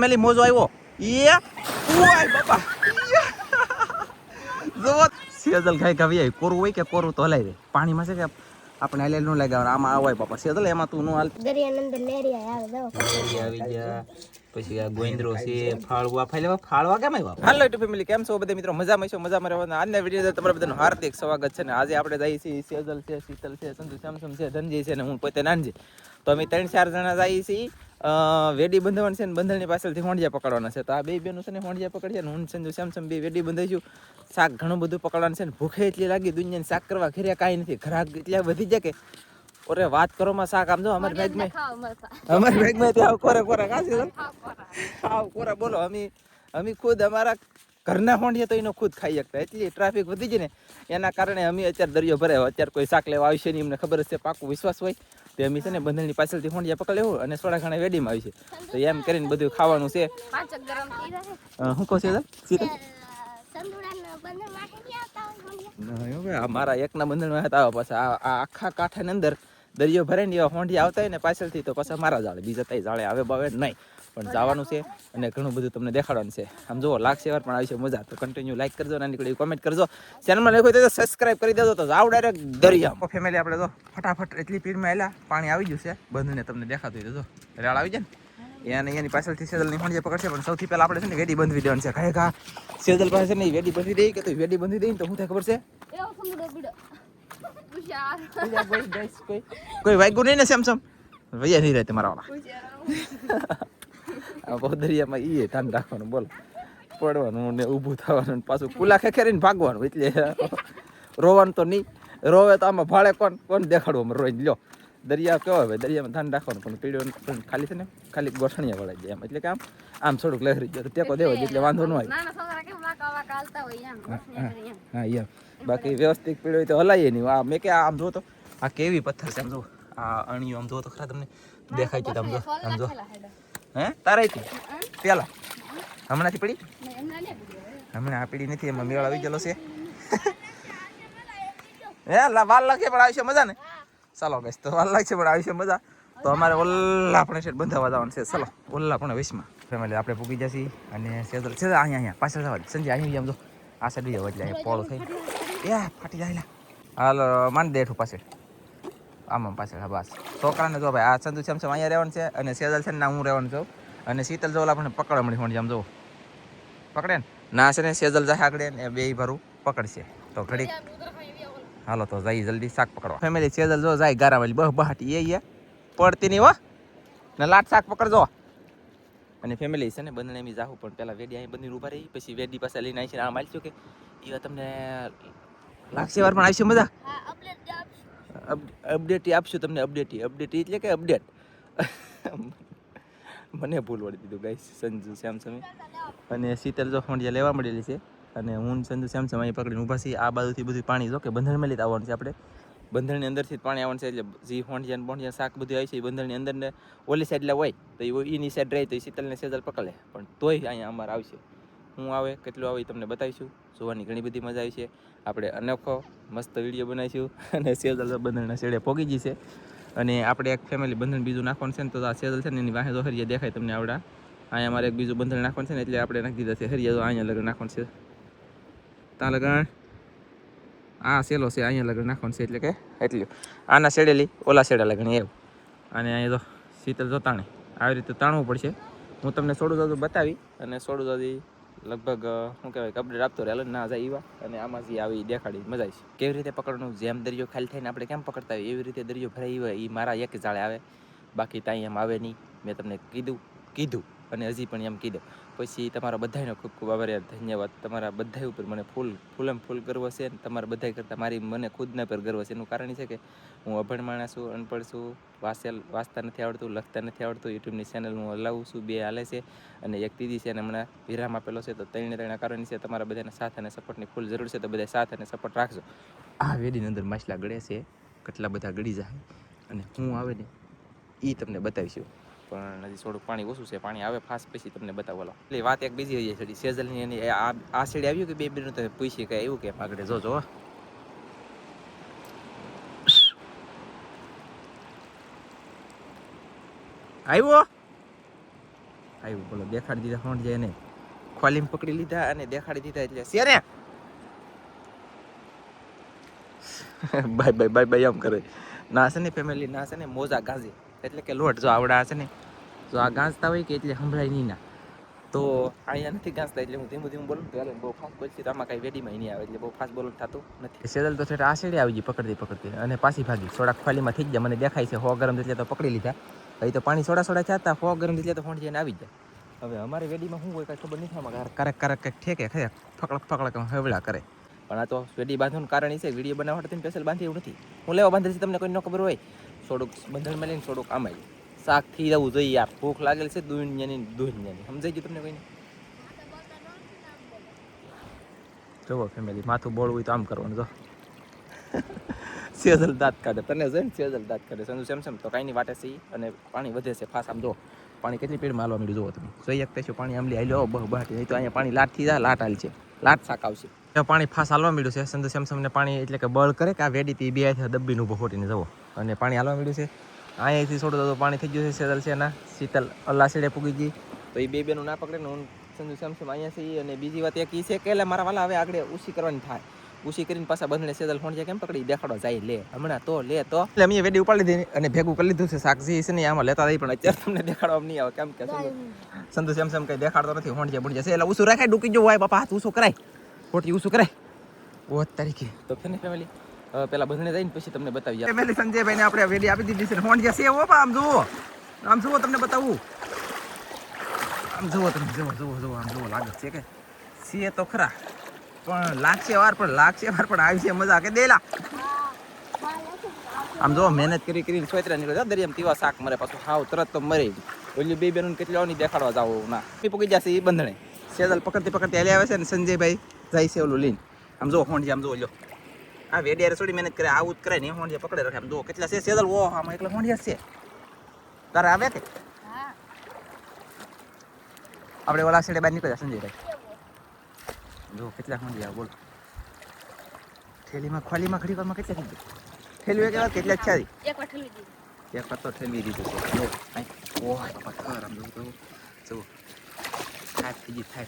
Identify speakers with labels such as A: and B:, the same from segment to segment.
A: મેલી મોજો આવ્યો એ ઓય બાપા જો સેજલ ખાઈ ખાવી આવી કોરું હોય કે કોરું તો હલાઈ દે પાણીમાં છે કે આપણે હલાઈ નું લાગ્યા આમાં આવાય બાપા સેજલ એમાં તું નો હાલ
B: દરિયાનંદર નેરિયા આવે દો
A: આવી ગયા પછી આ ગોઈન્દ્રો છે ફાળવા ફાળવા ફાળવા કેમ આવ્યા હાલો ટુ ફેમિલી કેમ છો બધા મિત્રો મજામાં છો મજામાં રહેવાના આજના વિડીયો તમારા બધાનું હાર્દિક સ્વાગત છે ને આજે આપણે જઈએ છીએ સેજલ છે શીતલ છે સંજુ સેમસમ છે ધનજી છે ને હું પોતે નાનજી તો અમે 3-4 જણા જઈએ છીએ વેડી બંધવાનું છે ને બંધણની પાછળથી હોંડિયા પકડવાના છે તો આ બે બેનું છે ને હોંડિયા પકડીએ ને હું સંજુ સેમસમ બે વેડી બંધાઈશું શાક ઘણું બધું પકડવાનું છે ને ભૂખે એટલી લાગી દુનિયાને શાક કરવા ઘેર્યા કાંઈ નથી ઘરાક એટલા વધી જાય કે ઓરે વાત કરો માં શાક આમ જો અમારી બેગમાં ત્યાં કોરે કોરે કાસી આવ કોરા બોલો અમે ખુદ અમારા ઘરના હોંડિયા તો એનો ખુદ ખાઈ શકતા એટલી ટ્રાફિક વધી જાય ને એના કારણે અમે અત્યારે દરિયો ભરાયો અત્યારે કોઈ શાક લેવા આવશે નહીં અમને ખબર છે પાકું વિશ્વાસ હોય તો અમે છે ને બંધણની પાછળથી હોંડિયા પકડી લેવું અને થોડા ઘણા વેડીમાં આવી છે તો એમ કરીને બધું ખાવાનું છે શું કહો છે મારા એકના બંધણમાં હતા પાછા આ આખા કાંઠાની અંદર દરિયો ભરાય ને એવા હોંડિયા આવતા હોય ને પાછળથી તો પાછા મારા જાળે બીજા તઈ જાળે આવે બાવે નહીં પણ જવાનું છે અને ઘણું બધું તમને દેખાડવાનું છે આમ જુઓ લાગશે વાર પણ આવી છે મજા તો કન્ટિન્યુ લાઈક કરજો અને નીકળી કોમેન્ટ કરજો ચેનલમાં લખ્યું તો સબસ્ક્રાઇબ કરી દેજો તો જાવ ડાયરેક્ટ દરિયા ફેમિલી આપણે તો ફટાફટ એટલી સ્પીડમાં આવેલા પાણી આવી ગયું છે બંધને તમને દેખાતું હોય તો રેળ આવી જાય ને એને એની પાછળથી સેજલની હોંડિયા પકડશે પણ સૌથી પહેલા આપણે છે ને વેડી બંધવી દેવાની છે ખાય ખા સેજલ પાસે છે ને વેડી બંધી દઈ કે તો વેડી બંધી દઈ તો શું થાય ખબર છે કોઈ વાગ્યું નહીં ને સેમસમ વૈયા નહીં રહે તમારા વાળા બહુ દરિયામાં ઈ ધ્યાન રાખવાનું બોલો પડવાનું ને ઊભું થવાનું પાછું કુલા ખેખેરીને ભાગવાનું એટલે રોવાનું તો નહીં રોવે તો આમાં ભાડે કોણ દેખાડવું અમે રોઈ લ્યો દરિયા કેવો હોય દરિયામાં ધ્યાન રાખવાનું પણ પીડ્યો ખાલી છે ને ખાલી ગોઠણિયા વળાઈ જાય એમ એટલે કે આમ થોડુંક લહેરી ગયો ટેકો દેવો એટલે વાંધો ન આવે હા એમ બાકી વ્યવસ્થિત પીડ્યો હોય તો હલાઈએ નહીં આ મેં કે આમ જો તો આ કેવી પથ્થર છે આમ જો આ અણીઓ આમ જો તો ખરા તમને દેખાય છે આમ જો હે તારાથી પેલા હમણાંથી પડી હમણાં આ પીડી નથી એમાં મેળ આવી ગયેલો છે હે વાર લાગે પણ આવી છે મજા ને ચાલો ગઈશ તો વાર લાગશે પણ આવી છે મજા તો અમારે ઓલ્લા પણ સેટ બંધાવા જવાનું છે ચાલો ઓલ્લા પણ વિશમાં ફેમિલી આપણે પૂગી જશી અને સેજલ છે અહીંયા પાછળ જવા સંજય અહીંયા આમ જો આ સાઈડ જવા એટલે અહીંયા પોળો થઈ એ ફાટી જાય હાલ માન દેઠું પાછળ આમ પાછળ હા બસ છોકરાને જો ભાઈ આ સંજુ સેમસમ અહીંયા રહેવાનું છે અને સેજલ છે ને હું રહેવાનું છું અને શીતલ જો આપણે પકડવા મળી હોણ આમ જો પકડે ને ના છે ને સેજલ જાય આગળ ને બે ભરું પકડશે તો ઘડી હાલો તો જઈ જલ્દી શાક પકડવા ફેમિલી સેજલ જો જાય ગારાવાળી બહ બહાટી એ પડતી નહીં હો ને લાટ શાક પકડજો અને ફેમિલી છે ને બંને એમ જાહું પણ પહેલાં વેડી અહીં બંને ઊભા રહી પછી વેડી પાસે લઈને આવી છે આમ આલશું કે એ તમને લાગશે વાર પણ આવશે મજા અપડેટ આપશું તમને અપડેટ એટલે કે અપડેટ મને ભૂલ વળી દીધું ગાઈસ સંજુ સેમસમે અને શીતલ જો હોંડિયા લેવા મળેલી છે અને હું સંજુ સેમસમ અહીં પકડીને ઊભા છીએ આ બાજુથી બધું પાણી જો કે બંધણમાં લીધા આવવાનું છે આપણે બંધણની અંદરથી જ પાણી આવવાનું છે એટલે જે હોંડિયા બોંડિયા શાક બધું આવે છે એ બંધણની અંદર ને ઓલી સાઈડ હોય તો એની સાઈડ રહે તો એ શીતલને સેજલ પકડે પણ તોય અહીંયા અમારે આવશે હું આવે કેટલું આવે એ તમને બતાવીશું જોવાની ઘણી બધી મજા આવી છે આપણે અનોખો મસ્ત વિડીયો બનાવીશું અને સેજલ બંધણના શેડે પોગી ગઈ છે અને આપણે એક ફેમિલી બંધન બીજું નાખવાનું છે ને તો આ સેજલ છે ને એની વાહે તો હરિયા દેખાય તમને આવડા અહીંયા અમારે એક બીજું બંધન નાખવાનું છે ને એટલે આપણે નાખી દીધા છે હરિયા તો અહીંયા લગન નાખવાનું છે ત્યાં લગન આ સેલો છે અહીંયા લગન નાખવાનું છે એટલે કે એટલું આના શેડેલી ઓલા શેડા લગન એવું અને અહીંયા તો શીતલ જો તાણે આવી રીતે તાણવું પડશે હું તમને સોડું દાદું બતાવી અને સોડું દાદી લગભગ શું કહેવાય કે અપડેટ આપતો રહે ના જાય એવા અને આમાં જે આવી દેખાડી મજા આવી છે કેવી રીતે પકડવાનું જેમ દરિયો ખાલી થઈને આપણે કેમ પકડતા હોય એવી રીતે દરિયો ભરાઈ હોય એ મારા એક જાળે આવે બાકી ત્યાં એમ આવે નહીં મેં તમને કીધું અને હજી પણ એમ કીધું પછી તમારા બધાનો ખૂબ ખૂબ આભાર ધન્યવાદ તમારા બધા ઉપર મને ફૂલ ગર્વ છે અને તમારા બધા કરતાં મારી મને ખુદના પર ગર્વ છે એનું કારણ છે કે હું અભણ માણસ છું અનપઢ છું વાંચતા નથી આવડતું લખતા નથી આવડતું યુટ્યુબની ચેનલ હું હલાવું છું 2 હાલે છે અને એક દીદી છે અને હમણાં વિરામ આપેલો છે તો ત્રણે કારણ છે તમારા બધાના સાથ અને સપોર્ટની ફૂલ જરૂર છે તો બધા સાથ અને સપોર્ટ રાખજો આ વેડીની અંદર માછલા ગળે છે કેટલા બધા ગળી જાય અને હું આવે ને એ તમને બતાવીશું પણ હજી થોડુંક પાણી ઓછું છે પાણી આવે ફાસ્ટ પછી તમને બતાવો એટલે વાત એક બીજી હોય છે સેજલની એની આ સાઈડ આવ્યું કે બે બેનું તમે પૂછી કે એવું કે આગળ જોજો આવ્યો આવ્યું બોલો દેખાડી દીધા હોંડ જાય એને ખોલીમાં પકડી લીધા અને દેખાડી દીધા એટલે શેરે બાય બાય બાય બાય એમ કરે ના છે ને ફેમિલી ના છે ને મોજા ગાજે એટલે કે લોટ જો આવડા છે ને જો આ ગાંજતા હોય કે એટલે સંભળાય નહીં ના તો અહીંયા નથી ગાંજતા એટલે હું ધીમું ધીમું બોલું તો બહુ ફાસ્ટ બોલছি તો આમાં કાંઈ વેડીમાં નહીં આવે એટલે બહુ ફાસ્ટ બોલવું થતું નથી સેદલ તો છેટ આ શેડે આવી ગઈ પકડતી અને પાછી ભાગી સોડા ખોલીમાં થઈ ગયા મને દેખાય છે હો ગરમ એટલે તો પકડી લીધા અહીં તો પાણી સોડા ચાતા હો ગરમ એટલે તો ફોન જઈને આવી જાય હવે અમારે વેડીમાં શું હોય કાંઈ ખબર નથી આમાં કારક કંઈક ઠેકે ખરે ફકડક હવળા કરે પણ આ તો વેડી બાંધવાનું કારણ એ છે વિડીયો બનાવવા માટે સ્પેશિયલ બાંધી એવું નથી હું લેવા બાંધે છે તમને કોઈ ન ખબર હોય થોડુંક બંધણમાં લઈને થોડુંક આમાં શાક થઈ જવું જોઈએ યાર ભૂખ લાગેલી છે દુનિયાની સમજાઈ ગયું તમને કોઈને જોવો ફેમિલી માથું બોળવું હોય તો આમ કરવાનું જો સેજલ દાંત કાઢે તને જોઈને સેજલ દાંત કાઢે સંજુ સેમસમ તો કાંઈની વાટે છે અને પાણી વધે છે ફાસ આમ જો પાણી કેટલી સ્પીડમાં હાલવા માંડ્યું જોવો તમે જોઈએ કશું પાણી આમલી હાલ્યો બહાટી નહીં તો અહીંયા પાણી લાટ થઈ જાય લાટ હાલ છે લાટ શાક આવશે પાણી ફાસ હાલવા માંડ્યું છે સંજુ સેમસમને પાણી એટલે કે બળ કરે કે આ વેડીથી બે દબ્બીનું ઊભો ખોટીને જવો અને પાણી હાલવા માંડ્યું છે અહીંયાથી છોડો તો પાણી થઈ ગયું છે સેજલ છે એના શીતલ અલ્લા શેડે પૂગી ગઈ તો એ બેનું ના પકડે ને હું સંજુ સેમસમ અહીંયા છે અને બીજી વાત એક એ છે કે મારા વાલા હવે આગળ ઉછી કરવાની થાય ઉછી કરીને પાછા બંધને સેદલ ફોન કેમ પકડી દેખાડો જાય લે હમણાં તો લે તો એટલે અમે વેડી ઉપાડી દીધી અને ભેગું કરી લીધું છે શાકજી છે ને આમાં લેતા રહી પણ અત્યારે તમને દેખાડવા નહીં આવે કેમ કે સંજુ સેમસમ કઈ દેખાડતો નથી હોંડ જે બુંડ જશે એટલે ઉછું રાખાય ડૂકી જો હોય બાપા હાથ ઉછું કરાય ખોટી ઉછું કરાય ઓ તારીખે તો ફેમિલી પેલા બંધને જઈને પછી તમને બતાવી ફેમિલી સંજયભાઈને આપણે વેડી આપી દીધી છે હોંડ જે છે ઓ આમ જુઓ તમને બતાવું આમ જુઓ તમે જુઓ આમ જુઓ લાગે છે કે છે તો ખરા પણ લાગશે વાર પણ આવી છે મજા કે દેલા આમ જો મહેનત કરીને સોયતરા નીકળે દરિયામાં તીવા શાક મરે પાછું હાવ તરત તો મરે ઓલી બે બેનું કેટલી નહીં દેખાડવા જાવ ના પૂકી જશે એ બંધણે સેદલ પકડતી હાલે આવે છે ને સંજયભાઈ જાય છે ઓલું લઈને આમ જો હોંડ આમ જો લો આ વેડિયારે થોડી મહેનત કરે આવું જ કરે ને હોંડ પકડે રાખે આમ જો કેટલા છે સેદલ ઓ આમાં એકલા હોંડિયા છે તારે આવે કે આપણે ઓલા સાઈડે બહાર નીકળ્યા સંજયભાઈ જો કેટલા હોંડિયા બોલ થેલીમાં ખોલીમાં ઘડી વારમાં કેટલા થઈ ગયા થેલી એક વાર કેટલા છે એક વાર તો ઠેલવી દીધું છે ઓહ બાપા થર આમ જો થાય થઈ ગઈ થાય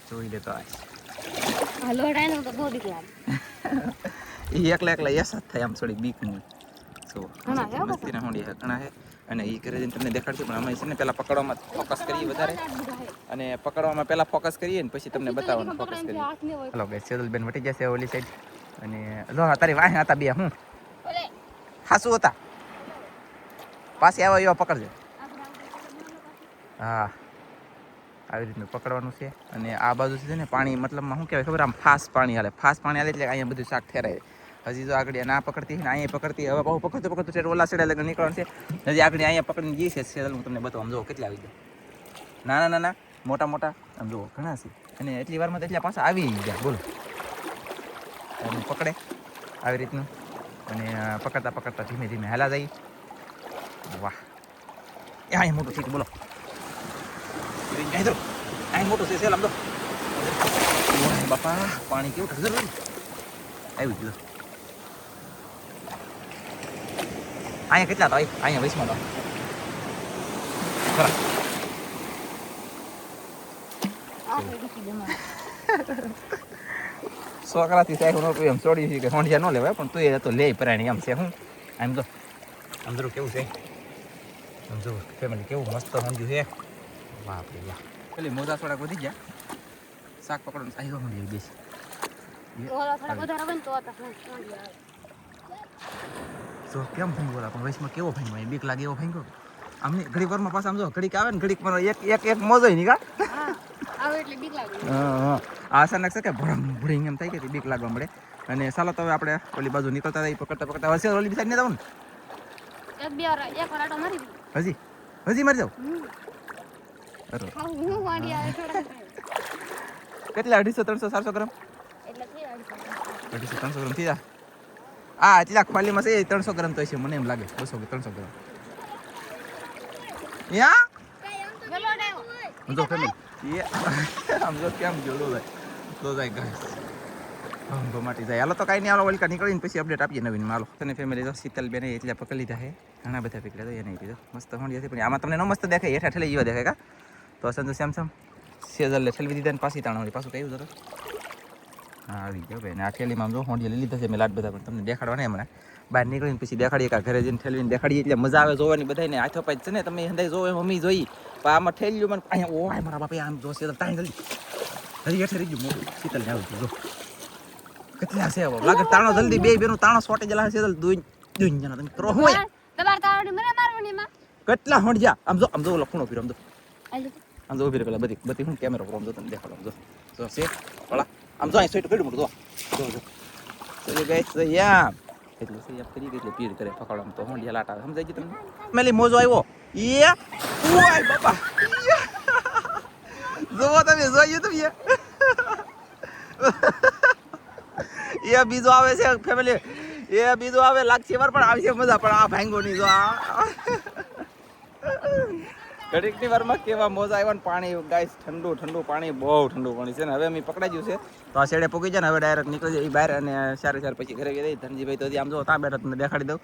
A: જોઈ લેતો એ એકલા એસ જ થાય આમ થોડી બીક નું મસ્તીના હોંડિયા ઘણા છે અને એ કરે તમને દેખાડશું પણ અમે છે ને પહેલાં પકડવામાં ફોકસ કરીએ વધારે અને પકડવામાં પહેલાં ફોકસ કરીએ ને પછી તમને બતાવવાનું ફોકસ કરીએ હલો ગાઈસ સેદલબેન વટી જશે ઓલી સાઈડ અને લો તારી વાહ હતા બે હું હાસું હતા પાછી આવો એવા પકડજો હા આવી રીતનું પકડવાનું છે અને આ બાજુ છે ને પાણી મતલબમાં શું કહેવાય ખબર આમ ફાસ્ટ પાણી હાલે એટલે અહીંયા બધું શાક ઠેરાય હજી તો આગળ ના પકડતી ને અહીંયા પકડતી હવે બહુ પકડતું છે ઓલા સાઈડ લગન નીકળવાનું છે હજી આગળ અહીંયા પકડીને જઈ છે સેદલ હું તમને બતાવું આમ જુઓ કેટલા આવી ગયા નાના મોટા આમ જુઓ ઘણા છે અને એટલી વારમાં તો એટલા પાછા આવી ગયા બોલો પકડે આવી રીતનું અને પકડતા ધીમે ધીમે હાલા જાય વાહ એ અહીંયા મોટું છે બોલો અહીં મોટું છે સેલ આમ તો બાપા પાણી કેવું થશે આવી ગયું અહીંયા કેટલા તો અહીંયા 20માં તો ખરા છોકરાથી સાહેબ નહોતું એમ છોડી કે હોંડિયા ન લેવાય પણ તું એ તો લે પરાણી એમ છે હું આમ તો અંદરું કેવું છે આમ જો ફેમિલી કેવું મસ્ત હોંડિયું છે બાપરે વાહ પેલી મોજા થોડાક વધી ગયા શાક પકડવાનું સાહેબ હોંડિયું બેસી તો કેમ ભાંગો પણ વયસમાં કેવો ભાંગો બીક લાગે એવો ભાંગો આમને ઘડીક વારમાં પાછા આમ જો ઘડીક આવે ને ઘડીક એક મોજો નહીં કા હા અચાનક છે કે ભડીંગ એમ થાય કે બીક લાગવા મળે અને ચાલો તો હવે આપણે ઓલી બાજુ નીકળતા જઈએ પકડતા હશે ઓલી સાઈડ ને જવું ને હજી મારી જાવ કેટલા 250 300 400 ગ્રામ 250 300 ગ્રામ થઈ જાય હા એટલા ખોલીમાં છે 300 ગ્રામ તો છે મને એમ લાગે 200 કે 300 ગ્રામ જો ફેમિલી આમ જો કેમ જોડો જાય ગાઈસ માટી જાય હાલો તો કાંઈ નહીં હાલો વલકા નીકળીને પછી અપડેટ આપીએ નવીન હાલો તને ફેમિલી જો શીતલ બેને એટલે પકડી લીધા છે ઘણા બધા પીકડા તો એ નહીં કીધું મસ્ત હોંડિયા છે પણ આમાં તમને ન મસ્ત દેખાય હેઠા ઠેલી જેવા દેખાય કા તો સંજુ સેમસમ સેઝલ ઠેલવી દીધા ને પાછી તાણા પાછું કહ્યું તો હા આવી ગયો ભાઈ ને આ ઠેલીમાં આમ જો હોંડિયા લઈ લીધા છે મેં લાટ બધા પણ તમને દેખાડવા નહીં હમણાં બહાર નીકળીને પછી દેખાડીએ કા ઘરે જઈને ઠેલવીને દેખાડીએ એટલે મજા આવે જોવાની બધાને હાથો પાય છે ને તમે હંધાઈ જોવે મમ્મી જોઈ પણ આમાં ઠેલ્યું મને અહીંયા ઓય મારા બાપા આમ જોશે તો ટાઈમ જલ્દી હજી હેઠે રહી ગયું મોટું શીતલ ને આવું જો કેટલા છે લાગે તાણો જલ્દી બે બેનું તાણો સોટે જલા છે દુઈ જણા તમે કરો હોય
B: તમાર તાવડી મને મારવાની માં
A: કેટલા હોંડિયા આમ જો લખણો પીરો આમ જો ઉભી પેલા બધી હું કેમેરો પર આમ જો તમે દેખાડો આમ જો છે ઓલા આમ જો અહીં સોઈટ પડ્યું મોટું જો ચલો ગાઈસ તો યા એટલે સે યાપ કરી એટલે પીડ કરે પકડો આમ તો હોંડિયા લાટ આવે સમજાય છે તમને મેલી મોજો આવ્યો એ ઓય બાપા જો તમે જોયું તમે એ બીજો આવે છે ફેમિલી એ બીજો આવે લાગશે વાર પણ આવશે મજા પણ આ ભાંગો નહીં જો આ ઘડીકની વારમાં કેવા મોજા આવ્યા ને પાણી ગાઈસ ઠંડુ પાણી બહુ ઠંડુ પાણી છે ને હવે અમે પકડાઈ ગયું છે તો આ શેડે પૂગી જાય ને હવે ડાયરેક્ટ નીકળી જાય બહાર અને સારે પછી ઘરે ગઈ ધનજીભાઈ તો આમ જો ત્યાં બેઠા તમને દેખાડી દઉં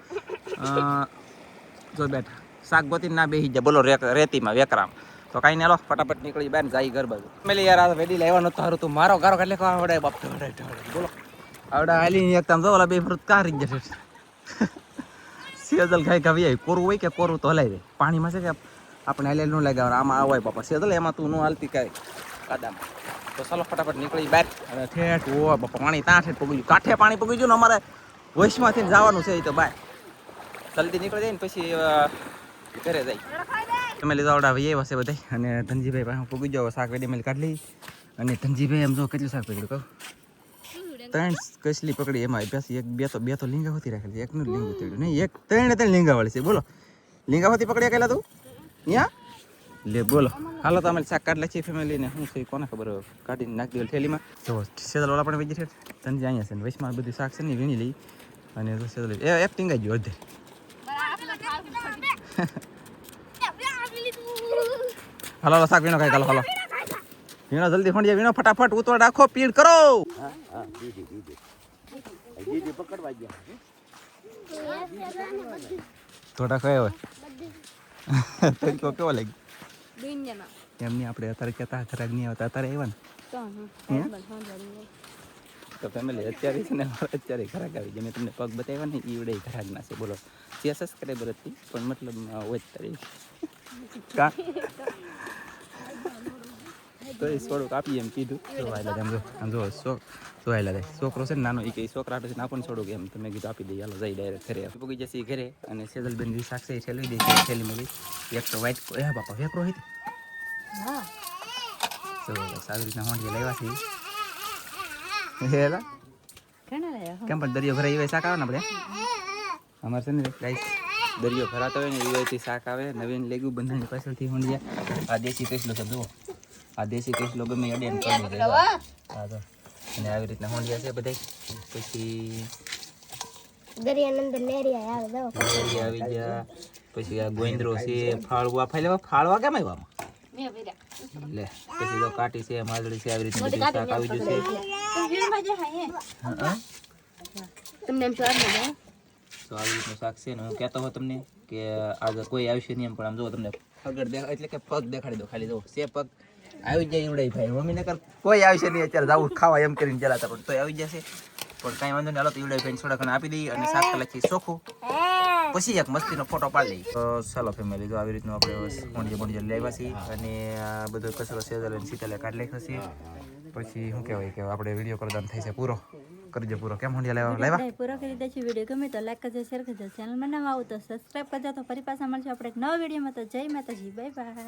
A: જો બેઠા શાક ગોતી ના બેસી જાય બોલો રેતીમાં વેકરામ તો કાંઈ નહીં લો ફટાફટ નીકળી બહાર જાય ઘર બાજુ મેલી યાર આ વેડી લાવ્યા નતો સારું તું મારો ગારો એટલે આવડે બાપ બોલો આવડા હાલી એક તમે જો ઓલા બે ફ્રૂટ કારી જશે સેજલ ખાઈ ખાવી કોરું હોય કે કોરું તો હલાવી દે પાણીમાં છે કે આપણે હાલે ન લગાવવાનું આમાં આવાય બાપા સેજલ એમાં તું ન હાલતી કાંઈ કાદામાં તો ચાલો ફટાફટ નીકળી બહાર અને ઠેઠ ઓ બાપા પાણી ત્યાં ઠેઠ પગી ગયું કાંઠે પાણી પગી ગયું ને અમારે વૈશમાંથી જવાનું છે એ તો બહાર જલ્દી નીકળી જાય ને પછી ઘરે જાય તમે લીધા આવડા ભાઈ એવા છે બધા અને ધનજીભાઈ પાસે પગી જાવ શાક વેડી મેં કાઢી લઈ અને ધનજીભાઈ એમ જો કેટલું શાક પકડ્યું કહું 3 કસલી પકડી એમાં પાછી એક બે તો લીંગા હોતી રાખેલી એકનું જ લીંગું તળ્યું નહીં એક 3 લીંગા વાળી છે બોલો લીંગા હોતી પકડ્યા કેલા તું અહીંયા લે બોલો હાલો તો અમે શાક કાઢ લઈએ ફેમિલીને શું છે કોને ખબર કાઢીને નાખી દેવું થેલીમાં જો સેદલ વાળા પણ વેજી છે ધનજી અહીંયા છે ને વૈશમાં બધું શાક છે ને વીણી લઈ અને સેદલ એક ટીંગાઈ ગયો અડધે હાલો શાક વીણો કાંઈ હાલો વીણો જલ્દી ફોન વીણો ફટાફટ ઉતવા રાખો પીડ કરો થોડા કયો હોય તરીકો કેવો લાગી એમની આપણે અત્યારે કહેતા ખરાબ નહીં આવતા અત્યારે આવ્યા ને તો ફેમિલી અત્યારે છે ને અત્યારે ખરાક આવી જાય મેં તમને પગ બતાવ્યા ને ઈવડે ખરાક ના છે બોલો જે સબસ્ક્રાઈબર હતી પણ મતલબ હોય તારી કા તો એ થોડુંક આપીએ એમ કીધું આમ જો જોવાયેલા થાય છોકરો છે ને નાનો એ કે છોકરા છે ને આપણને થોડુંક એમ તમે કીધું આપી દઈએ હાલો જઈ ડાયરેક્ટ ઘરે પૂગી જશે ઘરે અને સેજલબેન જે શાક છે એ ઠેલવી દે છે થેલીમાં એક તો વ્હાઈટ એ બાપા વેકરો હતી આવી રીતના હોંડિયા લાવ્યા છે હેલા કેમ પણ દરિયો ભરાઈ હોય શાક આવે ને આપણે અમારે છે ને ગાઈસ દરિયો ભરાતો હોય ને એવાથી શાક આવે નવીન લેગું બંધાની પાછળથી હોંડિયા આ દેશી કેસલો છે જુઓ આ દેશી કેસલો ગમે અડે ને કરી દે હા તો અને આવી રીતના હોંડિયા છે બધા પછી
B: દરિયાની અંદર લેરિયા આવે દો
A: આવી ગયા પછી આ ગોઈન્દ્રો છે ફાળવા ફાળવા કેમ આવ્યા લે પછી તો કાટી છે માદળી છે આવી રીતના બધું શાક આવી જશે
B: તમને એમ સ્વાદ ન આવે
A: તો આવી રીતનું શાક છે ને હું કહેતો હોઉં તમને કે આગળ કોઈ આવશે નહીં એમ પણ આમ જો તમને પગ એટલે કે પગ દેખાડી દો ખાલી જો છે પગ આવી જાય એવડાઈ ભાઈ મમ્મીને કર કોઈ આવશે નહીં અત્યારે જાવું ખાવા એમ કરીને ચલાતા પણ તો આવી જશે પણ કાંઈ વાંધો નહીં હાલો તો એવડાઈ ભાઈને થોડા ઘણા આપી દઈએ અને શાક કલાકથી ચોખ્ખું પછી એક મસ્તીનો ફોટો પાડી લઈએ તો ચાલો ફેમિલી જો આવી રીતનું આપણે મોંડિયા લેવા છીએ અને આ બધો કચરો સેજલ અને શીતલે કાઢી નાખ્યો છે પછી શું કહેવાય કે આપણે વિડીયો કરવાનો થાય છે પૂરો કરજો પૂરો કેમ મોંડિયા લાવ્યા
C: પૂરો કરી દે છે વિડીયો ગમે તો લાઈક કરજો શેર કરજો ચેનલમાં નવા આવો તો સબસ્ક્રાઇબ કરજો તો ફરી પાછા મળશું આપણે એક નવા વિડીયોમાં તો જય માતાજી બાય બાય